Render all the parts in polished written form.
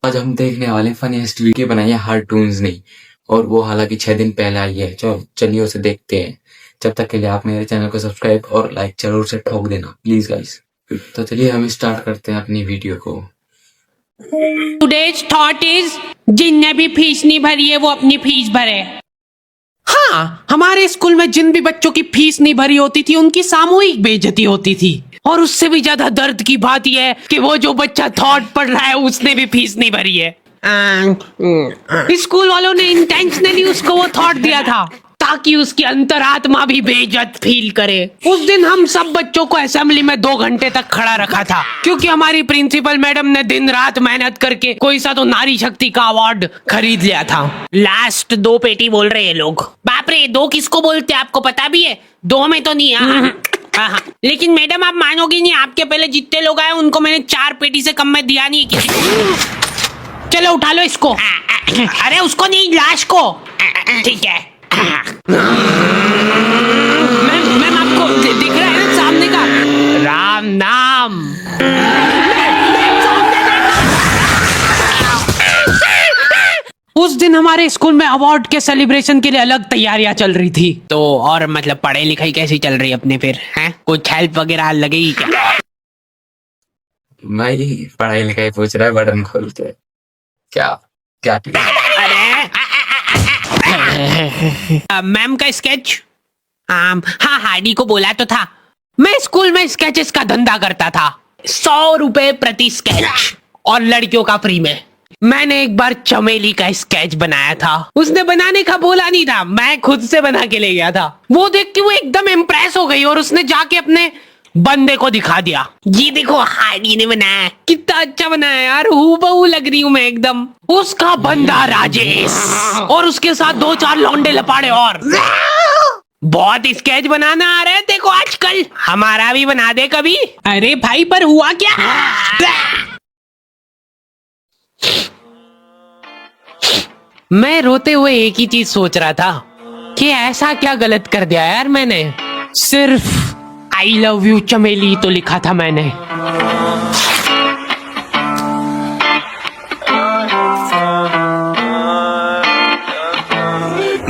आज हम देखने वाले फनीस्ट वीडियो बनाई है कार्टून्स नहीं, और वो हालांकि 6 दिन पहले आई है। चलिए उसे देखते हैं। जब तक के लिए आप मेरे चैनल को सब्सक्राइब और लाइक जरूर से ठोक देना प्लीज गाइस। तो चलिए हम स्टार्ट करते हैं अपनी वीडियो को। टुडेज थॉट इज, जिनने भी फीस नहीं भरी है वो अपनी फीस भरे। हाँ, हमारे स्कूल में जिन भी बच्चों की फीस नहीं भरी होती थी उनकी सामूहिक बेइज्जती होती थी। और उससे भी ज्यादा दर्द की बात यह है कि वो जो बच्चा थॉट पढ़ रहा है उसने भी फीस नहीं भरी है। स्कूल वालों ने इंटेंशनली उसको वो थॉट दिया था ताकि उसकी अंतरात्मा भी बेइज्जत फील करे। उस दिन हम सब बच्चों को असेंबली में 2 घंटे तक खड़ा रखा था क्योंकि हमारी प्रिंसिपल मैडम ने दिन रात मेहनत करके कोई सा तो नारी शक्ति का अवार्ड खरीद लिया था। लास्ट 2 पेटी बोल रहे हैं लोग। बाप रे, 2 किसको बोलते हैं आपको पता भी है? 2 में तो नहीं है। हाँ, लेकिन मैडम आप मानोगी नहीं, आपके पहले जितने लोग आए उनको मैंने 4 पेटी से कम में दिया नहीं किसी को। चलो उठा लो इसको। अरे उसको नहीं, लाश को। ठीक है। मैम आपको दिख रहा है ना सामने का राम नाम। उस दिन हमारे स्कूल में अवार्ड के सेलिब्रेशन के लिए अलग तैयारियां चल रही थी। तो और मतलब पढ़ाई लिखाई कैसी चल रही है अपने? फिर हैं कुछ हेल्प वगैरह लगेगी क्या? भाई पढ़ाई लिखाई पूछ रहा है, बटन खोलते हैं। क्या क्या मैम का स्केच। हाँ, हार्डी को बोला तो था। मैं स्कूल में स्केचेस का धंधा करता था, 100 रुपए प्रति स्केच और लड़कियों का फ्री में। मैंने एक बार चमेली का स्केच बनाया था। उसने बनाने का बोला नहीं था, मैं खुद से बना के ले गया था। वो देख के वो एकदम इम्प्रेस हो गई और उसने जाके अपने बंदे को दिखा दिया। ये देखो हार्डी ने बनाया, कितना अच्छा बनाया यार, हूबहू लग रही हूँ मैं एकदम। उसका बंदा राजेश और उसके साथ 2-4 लौंडे लपाड़े और। बहुत स्केच बनाना आ रहा है देखो आजकल, हमारा भी बना दे कभी। अरे भाई पर हुआ क्या? मैं रोते हुए एक ही चीज सोच रहा था कि ऐसा क्या गलत कर दिया यार मैंने। सिर्फ आई लव यू चमेली तो लिखा था मैंने।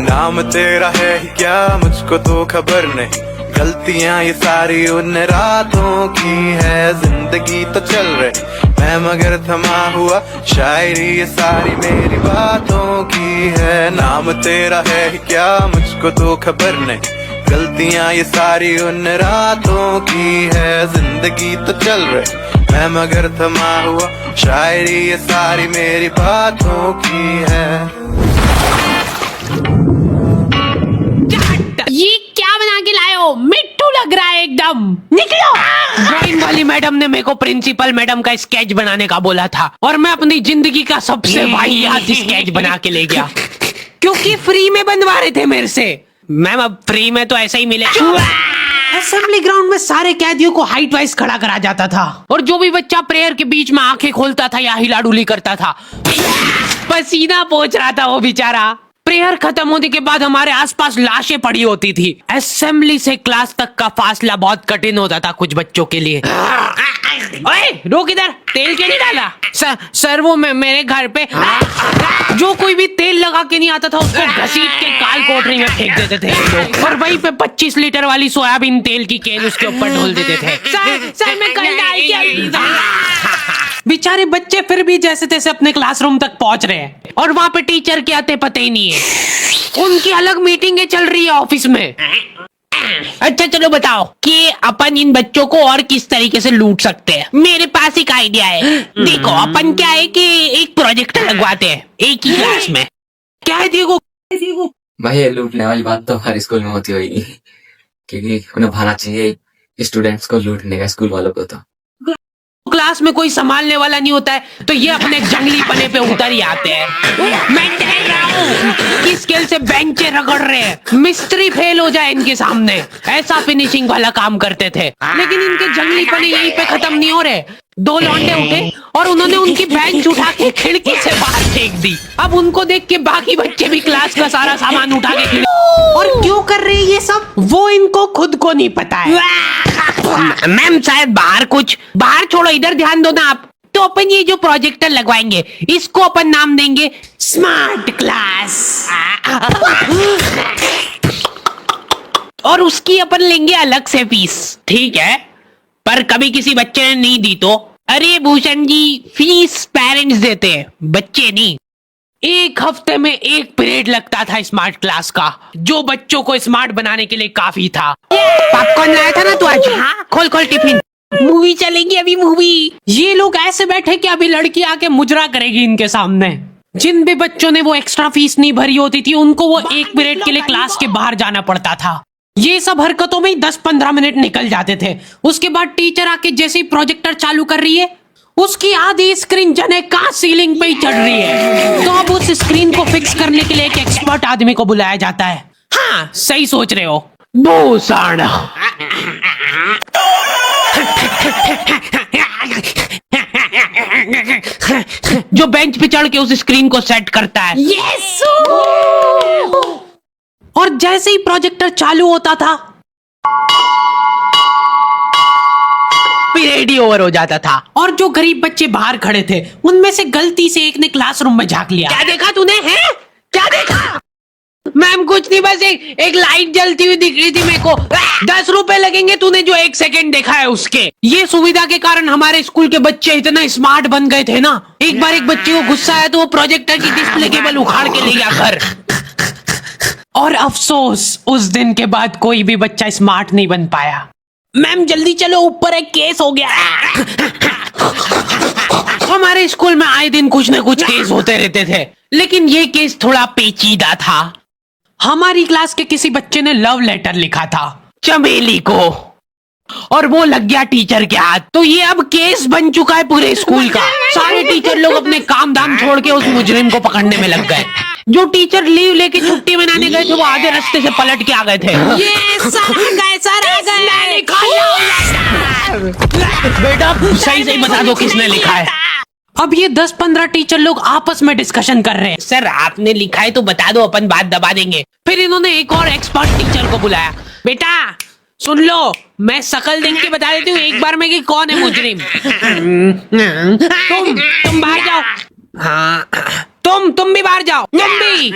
नाम तेरा है क्या मुझको तो खबर नहीं, गलतियां ये सारी उन रातों की है। जिंदगी तो चल रही मैं मगर थमा हुआ, शायरी ये सारी मेरी बातों की है। नाम तेरा है क्या मुझको तो खबर नहीं, गलतियां ये सारी उन रातों की है। जिंदगी तो चल रही मैं मगर थमा हुआ, शायरी ये सारी मेरी बातों की है। ये क्या बना के लाए हो? मिट्टू लग रहा है एकदम। निकलो। ड्राइंग वाली मैडम ने मेरे को प्रिंसिपल मैडम का स्केच बनाने का बोला था और मैं अपनी जिंदगी का सबसे वाहियात स्केच बना के ले गया क्योंकि फ्री में बनवा रहे थे मेरे से। मैम अब फ्री में तो ऐसा ही मिले। असेंबली ग्राउंड में सारे कैदियों को हाइट वाइज खड़ा करा जाता था और जो भी बच्चा प्रेयर के बीच में आंखें खोलता था या हिलाडुली करता था, पसीना पोंछ रहा था वो बेचारा। प्रेयर खत्म होने के बाद हमारे आसपास लाशें पड़ी होती थी। असेंबली से क्लास तक का फासला बहुत कठिन होता था कुछ बच्चों के लिए। ओए रोक इधर, तेल क्यों नहीं डाला? सर वो मेरे घर पे जो कोई भी तेल लगा के नहीं आता था उसको घसीट के काल कोठरी में फेंक देते थे लोग, और वहीं पे 25 लीटर वाली सोयाबीन तेल की केन उसके ऊपर ढोल देते थे। सर मैं कल डाल के। बेचारे बच्चे फिर भी जैसे तैसे अपने क्लासरूम तक पहुंच रहे हैं और वहां पे टीचर के आते पते ही नहीं है। उनकी अलग मीटिंगें चल रही है ऑफिस में। अच्छा चलो बताओ कि अपन इन बच्चों को और किस तरीके से लूट सकते हैं। मेरे पास एक आइडिया है। देखो अपन क्या है कि एक प्रोजेक्टर लगवाते हैं एक ही क्लास में। क्या है देखो भाई ये लूटने वाली बात तो हर स्कूल में होती होगी, क्योंकि उन्हें भाना चाहिए स्टूडेंट्स को लूटने का, स्कूल वालों को। तो क्लास में कोई संभालने वाला नहीं होता है तो ये अपने जंगली पने पे उतर ही आते हैं। मैं कह रहा हूँ कि स्केल से बेंचे रगड़ रहे हैं, मिस्त्री फेल हो जाए इनके सामने, ऐसा फिनिशिंग वाला काम करते थे। लेकिन इनके जंगली पने यहीं पे खत्म नहीं हो रहे। 2 लौंडे उठे और उन्होंने उनकी बेंच उठा के खिड़की से बाहर फेंक दी। अब उनको देख के बाकी बच्चे भी क्लास का सारा सामान उठा के और क्यों कर रहे हैं ये सब वो इनको खुद को नहीं पता है। मैम शायद बाहर छोड़ो, इधर ध्यान दो ना आप। तो अपन ये जो प्रोजेक्टर लगवाएंगे इसको अपन नाम देंगे स्मार्ट क्लास। और उसकी अपन लेंगे अलग से फीस, ठीक है? पर कभी किसी बच्चे ने नहीं दी तो? अरे भूषण जी, फीस पेरेंट्स देते हैं, बच्चे नहीं। एक हफ्ते में एक पीरियड लगता था स्मार्ट क्लास का, जो बच्चों को स्मार्ट बनाने के लिए काफी था। पॉपकॉर्न लाया था ना तू आज? हाँ, खोल खोल टिफिन। मूवी चलेगी अभी, मूवी। ये लोग ऐसे बैठे कि अभी लड़की आके मुजरा करेगी इनके सामने। जिन भी बच्चों ने वो एक्स्ट्रा फीस नहीं भरी होती थी उनको वो एक पीरियड के लिए क्लास के बाहर जाना पड़ता था। ये सब हरकतों में 10-15 मिनट निकल जाते थे। उसके बाद टीचर आके जैसे ही प्रोजेक्टर चालू कर रही है उसकी आधी स्क्रीन जने का सीलिंग पे ही चढ़ रही है। तो अब उस स्क्रीन को फिक्स करने के लिए एक एक्सपर्ट आदमी को बुलाया जाता है। हाँ, सही सोच रहे हो भूषण। जो बेंच पे चढ़ के उस स्क्रीन को सेट करता है। यस। और जैसे ही प्रोजेक्टर चालू होता था पीरियड ही ओवर हो जाता था। और जो गरीब बच्चे बाहर खड़े थे उनमें से गलती से एक ने क्लासरूम में झांक लिया। क्या देखा तूने? है क्या देखा? मैम कुछ नहीं, बस एक लाइट जलती हुई दिख रही थी मेरे को। 10 रुपए लगेंगे तूने जो 1 सेकंड देखा है उसके। ये सुविधा के कारण हमारे स्कूल के बच्चे इतना स्मार्ट बन गए थे ना, एक बार एक बच्चे को गुस्सा आया तो वो प्रोजेक्टर की डिस्प्ले केबल उखाड़ के ले गया घर। और अफसोस, उस दिन के बाद कोई भी बच्चा स्मार्ट नहीं बन पाया। मैम जल्दी चलो, ऊपर एक केस हो गया। हमारे स्कूल में आए दिन कुछ न कुछ केस होते रहते थे, लेकिन ये केस थोड़ा पेचीदा था। हमारी क्लास के किसी बच्चे ने लव लेटर लिखा था चमेली को, और वो लग गया टीचर के हाथ। तो ये अब केस बन चुका है पूरे स्कूल का। सारे टीचर लोग अपने काम धाम छोड़ के उस मुजरिम को पकड़ने में लग गए। जो टीचर लीव लेके छुट्टी मनाने गए थे वो आधे रास्ते से पलट के आ गए थे। ये सर आ गए। बेटा सही सही बता दो किसने लिखा है। अब ये 10-15 टीचर लोग आपस में डिस्कशन कर रहे हैं। सर आपने लिखा है तो बता दो, अपन बात दबा देंगे। फिर इन्होंने एक और एक्सपर्ट टीचर को बुलाया। बेटा सुन लो, मैं शक्ल देख के बता देती हूँ एक बार में कि कौन है मुजरिम। तुम बाहर जाओ। हाँ तुम भी बाहर जाओ। तुम भी।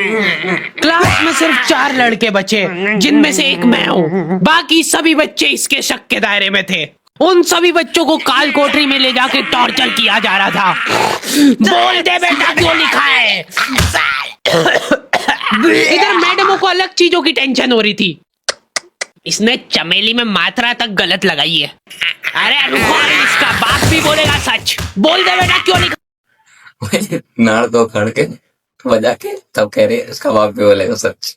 क्लास में सिर्फ 4 लड़के बचे, जिनमें से एक मैं हूँ। बाकी सभी बच्चे इसके शक के दायरे में थे। उन सभी बच्चों को काल कोठरी में ले जाके टॉर्चर किया जा रहा था। बोल दे बेटा क्यों लिखा है। इधर मैडमों को अलग चीजों की टेंशन हो रही थी। इसने चमेली में मात्रा तक गलत लगाई है। अरे रुको, इसका बाप भी बोलेगा सच। बोल दे बेटा क्यों लिखा। नाड़ दो खड़ के बजा के तब कह रही है उसका बाप भी बोलेगा सच।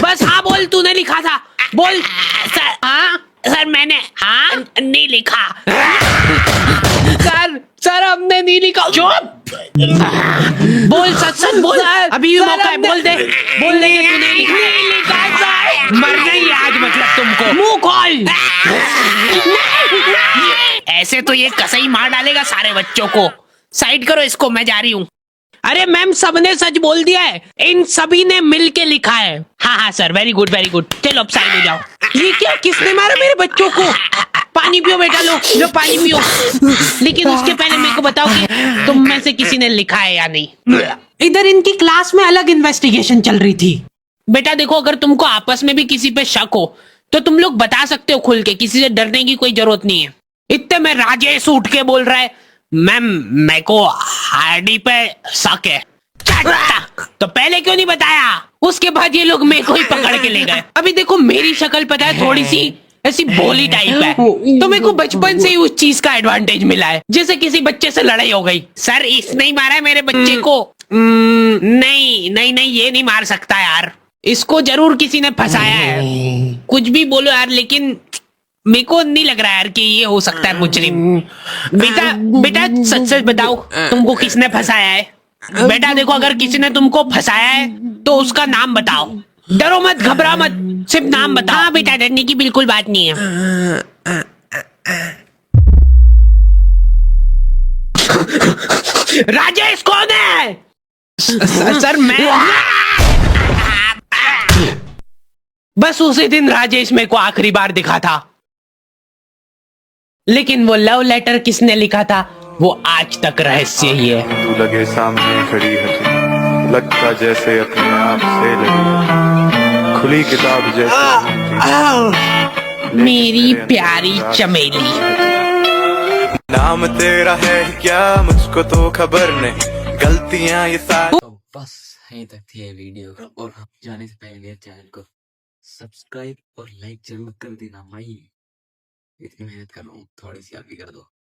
बस हाँ बोल, तूने लिखा था। बोल। सर हाँ सर मैंने हाँ नहीं लिखा। सर हमने नहीं लिखा। चुप। बोल सच बोल, अभी भी मौका है। बोल दे कि तूने लिखा सर। मरना ही आज मतलब तुमको। मुंह खोल। ऐसे तो ये कसई मार डालेगा सारे बच्चों को। साइड करो इसको, मैं जा रही हूँ। अरे मैम सबने सच बोल दिया है, इन सभी ने मिल के लिखा है। हाँ sir, very good very good. चलो अब साइड हो जाओ। ये क्या, किसने मारा मेरे बच्चों को? पानी पियो बेटा, लो पानी पियो। लेकिन उसके पहले मेरे को बताओ कि तुम में से किसी ने लिखा है या नहीं। इधर इनकी क्लास में अलग इन्वेस्टिगेशन चल रही थी। बेटा देखो, अगर तुमको आपस में भी किसी पे शक हो तो तुम लोग बता सकते हो खुल के, किसी से डरने की कोई जरूरत नहीं है। इतने में राजेश उठ के बोल रहा है, मैम मेरे को हार्डी पे शक है। तो पहले क्यों नहीं बताया? उसके बाद ये लोग मेरे को ही पकड़ के ले गए। अभी देखो मेरी शक्ल पता है थोड़ी सी ऐसी भोली टाइप है, तो मेरे को बचपन से ही उस चीज का एडवांटेज मिला है। जैसे किसी बच्चे से लड़ाई हो गई, सर इसने ही मारा है मेरे बच्चे को। नहीं ये नहीं मार सकता यार, इसको जरूर किसी ने फंसाया है। कुछ भी बोलो यार, लेकिन मेरे को नहीं लग रहा यार कि ये हो सकता है मुजरिम। बेटा सच बताओ तुमको किसने फंसाया है? बेटा देखो, अगर किसी ने तुमको फंसाया है तो उसका नाम बताओ। डरो मत, घबरा मत, सिर्फ नाम बताओ। हाँ बेटा, डरने की बिल्कुल बात नहीं है। राजेश कौन है? सर मैं। बस उसी दिन राजेश मेरे को आखिरी बार दिखा था, लेकिन वो लव लेटर किसने लिखा था वो आज तक रहस्य ही है। तू लगे सामने खड़ी है तू, लगता जैसे अपने आप से लगी है। खुली किताब जैसे मेरी प्यारी चमेली। नाम तेरा है क्या मुझको तो खबर नहीं, गलतियां ये सारी। तो बस यहीं तक थी ये वीडियो, और आप जाने से पहले मेरे चैनल को सब्सक्राइब और लाइक जरूर कर देना भाई। इतनी मेहनत कर रहा हूँ, थोड़ी सी आप भी कर दो।